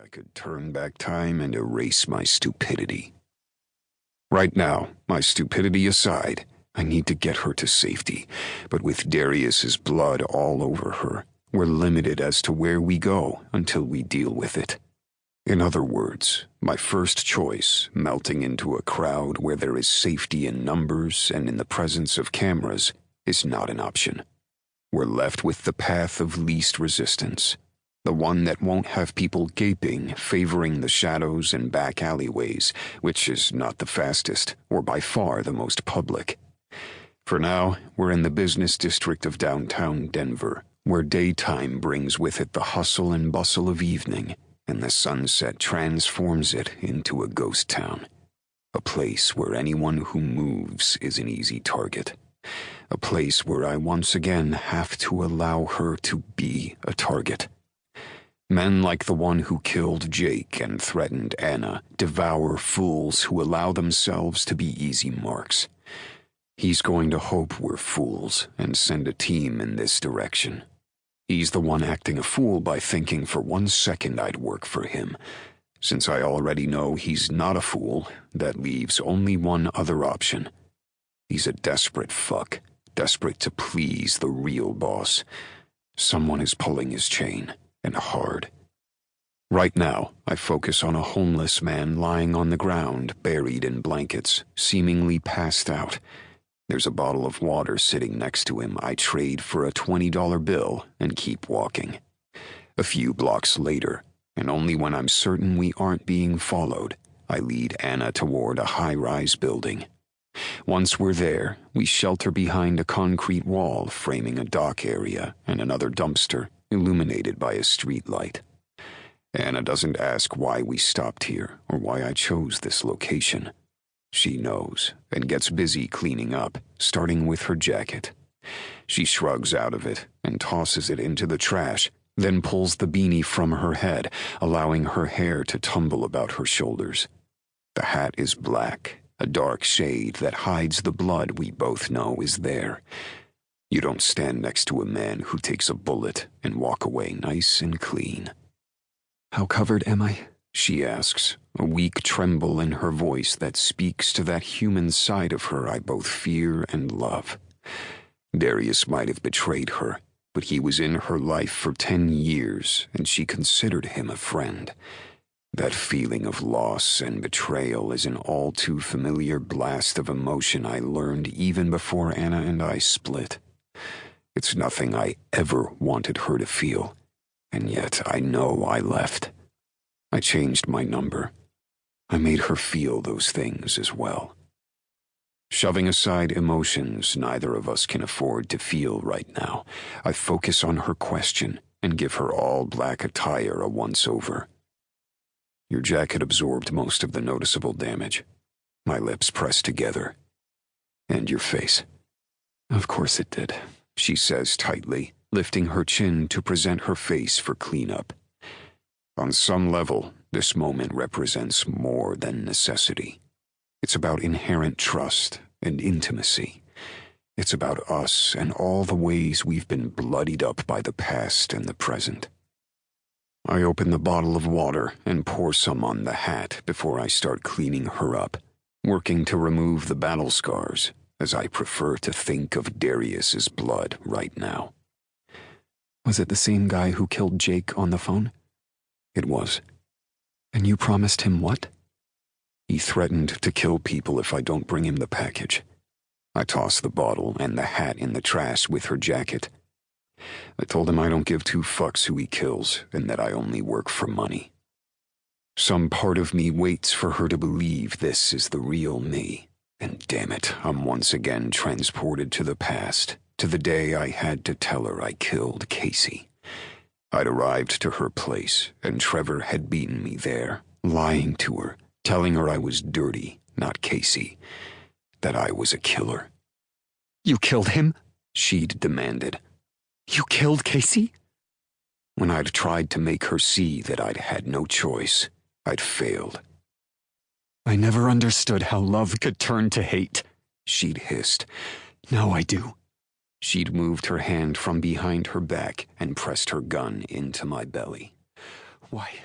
I could turn back time and erase my stupidity. Right now, my stupidity aside, I need to get her to safety, but with Darius's blood all over her, we're limited as to where we go until we deal with it. In other words, my first choice, melting into a crowd where there is safety in numbers and in the presence of cameras, is not an option. We're left with the path of least resistance, the one that won't have people gaping, favoring the shadows and back alleyways, which is not the fastest or by far the most public. For now, we're in the business district of downtown Denver, where daytime brings with it the hustle and bustle of evening, and the sunset transforms it into a ghost town. A place where anyone who moves is an easy target. A place where I once again have to allow her to be a target. Men like the one who killed Jake and threatened Anna devour fools who allow themselves to be easy marks. He's going to hope we're fools and send a team in this direction. He's the one acting a fool by thinking for 1 second I'd work for him. Since I already know he's not a fool, that leaves only one other option. He's a desperate fuck, desperate to please the real boss. Someone is pulling his chain, and hard. Right now, I focus on a homeless man lying on the ground, buried in blankets, seemingly passed out. There's a bottle of water sitting next to him I trade for a $20 bill and keep walking. A few blocks later, and only when I'm certain we aren't being followed, I lead Anna toward a high-rise building. Once we're there, we shelter behind a concrete wall framing a dock area and another dumpster, illuminated by a street light. Anna doesn't ask why we stopped here or why I chose this location. She knows and gets busy cleaning up, starting with her jacket. She shrugs out of it and tosses it into the trash, then pulls the beanie from her head, allowing her hair to tumble about her shoulders. The hat is black, a dark shade that hides the blood we both know is there. You don't stand next to a man who takes a bullet and walk away nice and clean. "How covered am I?" she asks, a weak tremble in her voice that speaks to that human side of her I both fear and love. Darius might have betrayed her, but he was in her life for 10 years, and she considered him a friend. That feeling of loss and betrayal is an all too familiar blast of emotion I learned even before Anna and I split. It's nothing I ever wanted her to feel, and yet I know I left. I changed my number. I made her feel those things as well. Shoving aside emotions neither of us can afford to feel right now, I focus on her question and give her all black attire a once-over. Your jacket absorbed most of the noticeable damage. My lips pressed together. And your face. "Of course it did," she says tightly, lifting her chin to present her face for cleanup. On some level, this moment represents more than necessity. It's about inherent trust and intimacy. It's about us and all the ways we've been bloodied up by the past and the present. I open the bottle of water and pour some on the hat before I start cleaning her up, working to remove the battle scars, as I prefer to think of Darius's blood right now. "Was it the same guy who killed Jake on the phone?" It was. "And you promised him what?" "He threatened to kill people if I don't bring him the package." I toss the bottle and the hat in the trash with her jacket. I told him I don't give two fucks who he kills and that I only work for money. Some part of me waits for her to believe this is the real me, and damn it, I'm once again transported to the past, to the day I had to tell her I killed Casey. I'd arrived to her place, and Trevor had beaten me there, lying to her, telling her I was dirty, not Casey, that I was a killer. "You killed him?" she'd demanded. "You killed Casey?" When I'd tried to make her see that I'd had no choice, I'd failed. "I never understood how love could turn to hate," she'd hissed. "Now I do." She'd moved her hand from behind her back and pressed her gun into my belly. "Why?